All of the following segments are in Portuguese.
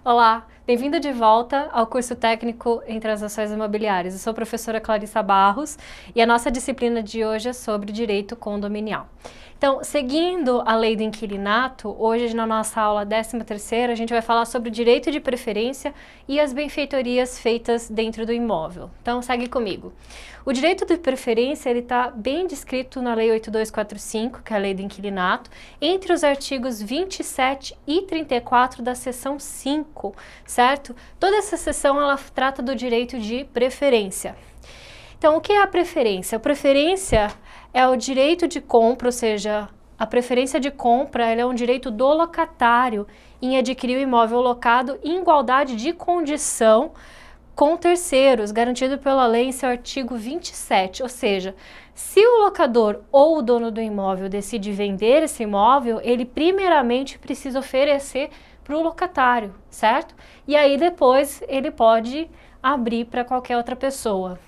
Olá, bem-vindo de volta ao curso técnico em transações imobiliárias. Eu sou a professora Clarissa Barros e a nossa disciplina de hoje é sobre direito condominial. Então, seguindo a lei do inquilinato, hoje na nossa aula 13ª, a gente vai falar sobre o direito de preferência e as benfeitorias feitas dentro do imóvel. Então, segue comigo. O direito de preferência está bem descrito na Lei 8245, que é a lei do inquilinato, entre os artigos 27 e 34 da seção 5, certo? Toda essa seção ela trata do direito de preferência. Então, o que é a preferência? A preferência é o direito de compra, ou seja, a preferência de compra ela é um direito do locatário em adquirir o imóvel locado em igualdade de condição com terceiros, garantido pela lei em seu artigo 27, ou seja, se o locador ou o dono do imóvel decide vender esse imóvel, ele primeiramente precisa oferecer para o locatário, certo? E aí depois ele pode abrir para qualquer outra pessoa.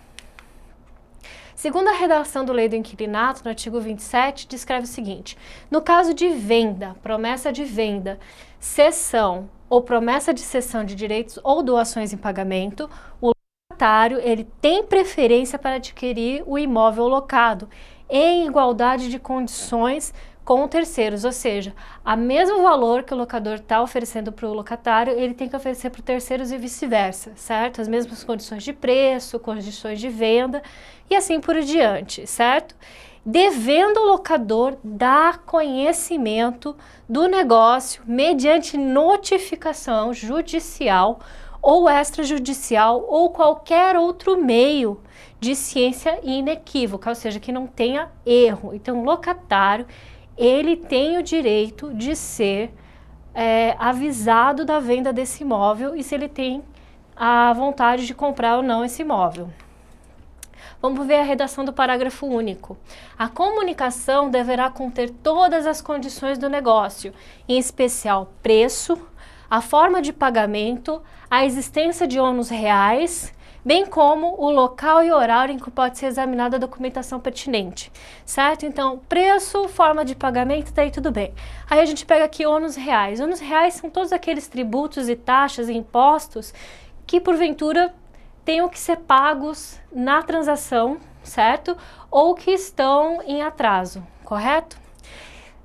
Segundo a redação do Lei do Inquilinato, no artigo 27, descreve o seguinte: no caso de venda, promessa de venda, cessão ou promessa de cessão de direitos ou doações em pagamento, o locatário ele tem preferência para adquirir o imóvel locado em igualdade de condições com terceiros, ou seja, a mesmo valor que o locador está oferecendo para o locatário, ele tem que oferecer para terceiros e vice-versa, certo? As mesmas condições de preço, condições de venda e assim por diante, certo? Devendo o locador dar conhecimento do negócio mediante notificação judicial ou extrajudicial ou qualquer outro meio de ciência inequívoca, ou seja, que não tenha erro. Então, o locatário ele tem o direito de ser avisado da venda desse imóvel e se ele tem a vontade de comprar ou não esse imóvel. Vamos ver a redação do parágrafo único. A comunicação deverá conter todas as condições do negócio, em especial preço, a forma de pagamento, a existência de ônus reais, bem como o local e horário em que pode ser examinada a documentação pertinente, certo? Então, preço, forma de pagamento, daí tudo bem. Aí a gente pega aqui ônus reais. Ônus reais são todos aqueles tributos e taxas e impostos que, porventura, tenham que ser pagos na transação, certo? Ou que estão em atraso, correto?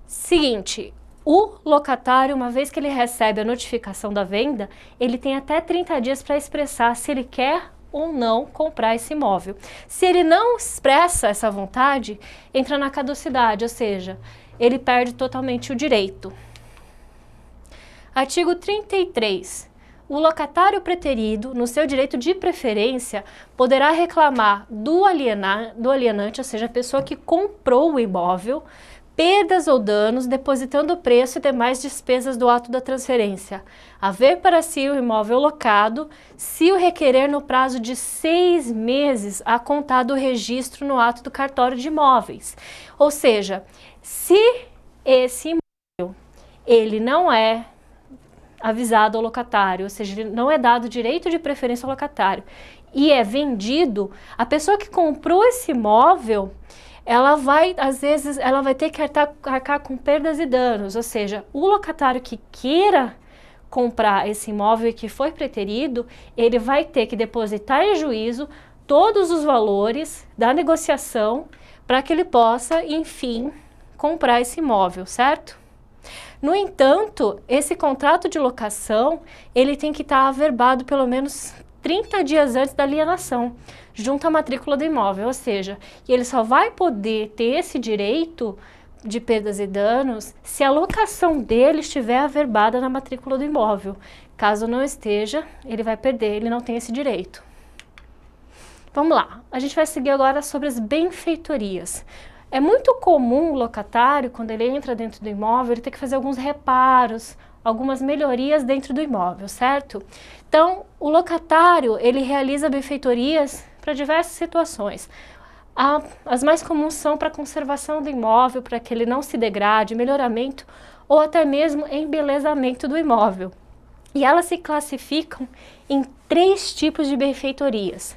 Seguinte, o locatário, uma vez que ele recebe a notificação da venda, ele tem até 30 dias para expressar se ele quer ou não comprar esse imóvel. Se ele não expressa essa vontade, entra na caducidade, ou seja, ele perde totalmente o direito. Artigo 33. O locatário preterido, no seu direito de preferência, poderá reclamar do alienante, ou seja, a pessoa que comprou o imóvel, perdas ou danos, depositando o preço e demais despesas do ato da transferência, haver para si o imóvel locado, se o requerer no prazo de 6 meses a contar do registro no ato do cartório de imóveis. Ou seja, se esse imóvel ele não é avisado ao locatário, ou seja, ele não é dado direito de preferência ao locatário e é vendido, a pessoa que comprou esse imóvel ela vai, às vezes, ela vai ter que arcar com perdas e danos, ou seja, o locatário que queira comprar esse imóvel e que foi preterido, ele vai ter que depositar em juízo todos os valores da negociação para que ele possa, enfim, comprar esse imóvel, certo? No entanto, esse contrato de locação, ele tem que estar averbado pelo menos 30 dias antes da alienação, junto à matrícula do imóvel, ou seja, ele só vai poder ter esse direito de perdas e danos se a locação dele estiver averbada na matrícula do imóvel. Caso não esteja, ele vai perder, ele não tem esse direito. Vamos lá, a gente vai seguir agora sobre as benfeitorias. É muito comum o locatário, quando ele entra dentro do imóvel, ele ter que fazer alguns reparos, algumas melhorias dentro do imóvel, certo? Então, o locatário, ele realiza benfeitorias para diversas situações. As mais comuns são para conservação do imóvel, para que ele não se degrade, melhoramento ou até mesmo embelezamento do imóvel. E elas se classificam em 3 tipos de benfeitorias: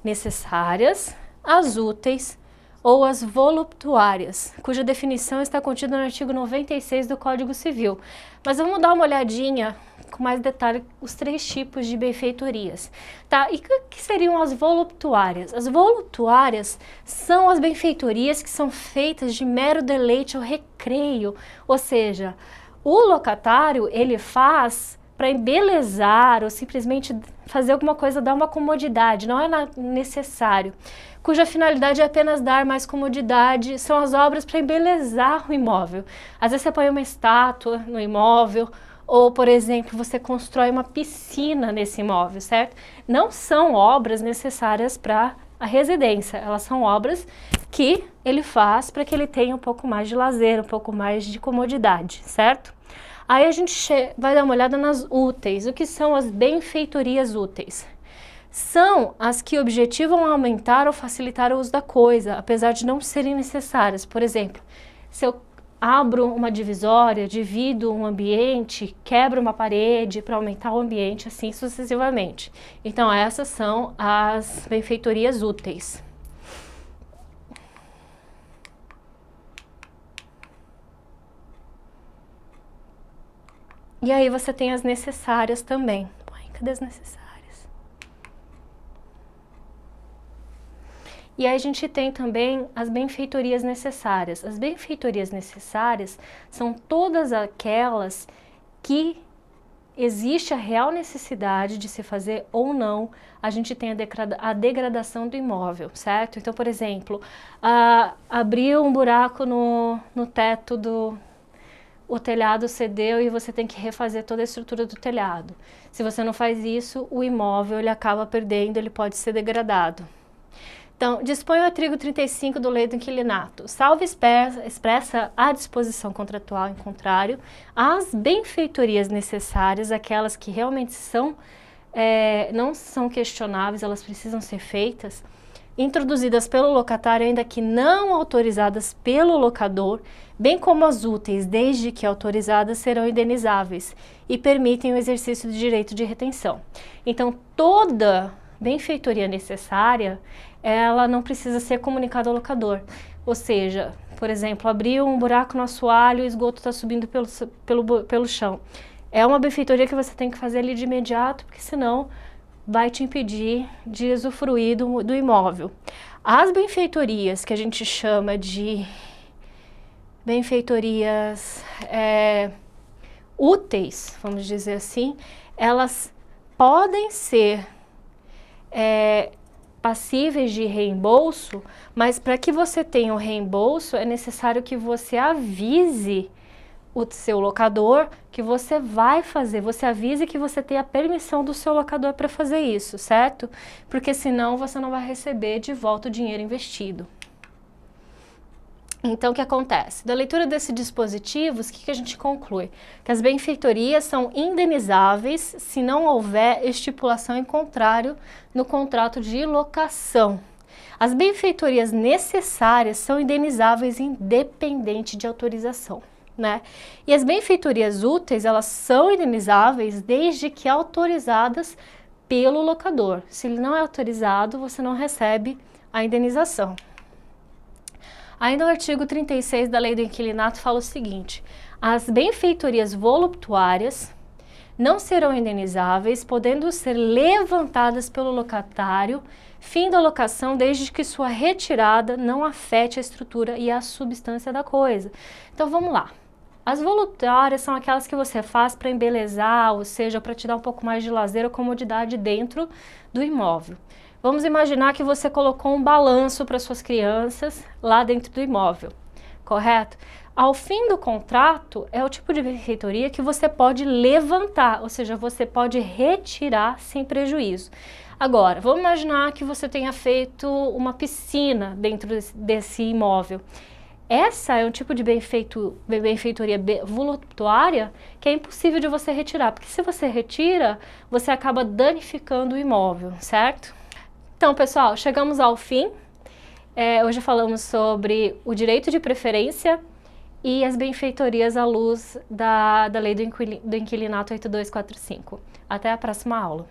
necessárias, as úteis ou as voluptuárias, cuja definição está contida no artigo 96 do Código Civil. Mas vamos dar uma olhadinha com mais detalhe os 3 tipos de benfeitorias, tá? E o que seriam as voluptuárias? As voluptuárias são as benfeitorias que são feitas de mero deleite ou recreio, ou seja, o locatário, ele faz para embelezar ou simplesmente fazer alguma coisa, dar uma comodidade, não é necessário, cuja finalidade é apenas dar mais comodidade, são as obras para embelezar o imóvel. Às vezes você põe uma estátua no imóvel, ou, por exemplo, você constrói uma piscina nesse imóvel, certo? Não são obras necessárias para a residência, elas são obras que ele faz para que ele tenha um pouco mais de lazer, um pouco mais de comodidade, certo? Aí a gente vai dar uma olhada nas úteis. O que são as benfeitorias úteis? São as que objetivam aumentar ou facilitar o uso da coisa, apesar de não serem necessárias. Por exemplo, se eu abro uma divisória, divido um ambiente, quebro uma parede para aumentar o ambiente, assim sucessivamente. Então essas são as benfeitorias úteis. E aí você tem as necessárias também. Cadê as necessárias? E aí a gente tem também as benfeitorias necessárias. As benfeitorias necessárias são todas aquelas que existe a real necessidade de se fazer ou não, a gente tem a degradação do imóvel, certo? Então, por exemplo, abriu um buraco no teto o telhado cedeu e você tem que refazer toda a estrutura do telhado. Se você não faz isso, o imóvel ele acaba perdendo, ele pode ser degradado. Então, dispõe o artigo 35 do Lei do Inquilinato. Salvo expressa a disposição contratual em contrário, as benfeitorias necessárias, aquelas que realmente não são questionáveis, elas precisam ser feitas, introduzidas pelo locatário, ainda que não autorizadas pelo locador, bem como as úteis, desde que autorizadas, serão indenizáveis e permitem o exercício do direito de retenção. Então, toda benfeitoria necessária, ela não precisa ser comunicada ao locador. Ou seja, por exemplo, abriu um buraco no assoalho e o esgoto está subindo pelo chão. É uma benfeitoria que você tem que fazer ali de imediato, porque senão vai te impedir de usufruir do imóvel. As benfeitorias que a gente chama de benfeitorias úteis, vamos dizer assim, elas podem ser passíveis de reembolso, mas para que você tenha o reembolso é necessário que você avise o seu locador que você vai fazer, você avise que você tem a permissão do seu locador para fazer isso, certo? Porque senão você não vai receber de volta o dinheiro investido. Então, o que acontece? Da leitura desses dispositivos, o que a gente conclui? Que as benfeitorias são indenizáveis se não houver estipulação em contrário no contrato de locação. As benfeitorias necessárias são indenizáveis independente de autorização, né? E as benfeitorias úteis, elas são indenizáveis desde que autorizadas pelo locador. Se ele não é autorizado, você não recebe a indenização. Ainda o artigo 36 da Lei do Inquilinato fala o seguinte: as benfeitorias voluptuárias não serão indenizáveis, podendo ser levantadas pelo locatário, fim da locação, desde que sua retirada não afete a estrutura e a substância da coisa. Então vamos lá. As voluptuárias são aquelas que você faz para embelezar, ou seja, para te dar um pouco mais de lazer ou comodidade dentro do imóvel. Vamos imaginar que você colocou um balanço para suas crianças lá dentro do imóvel, correto? Ao fim do contrato, é o tipo de benfeitoria que você pode levantar, ou seja, você pode retirar sem prejuízo. Agora, vamos imaginar que você tenha feito uma piscina dentro desse imóvel. Essa é um tipo de benfeitoria voluptuária que é impossível de você retirar, porque se você retira, você acaba danificando o imóvel, certo? Então, pessoal, chegamos ao fim. Hoje falamos sobre o direito de preferência e as benfeitorias à luz da Lei do Inquilinato 8245. Até a próxima aula.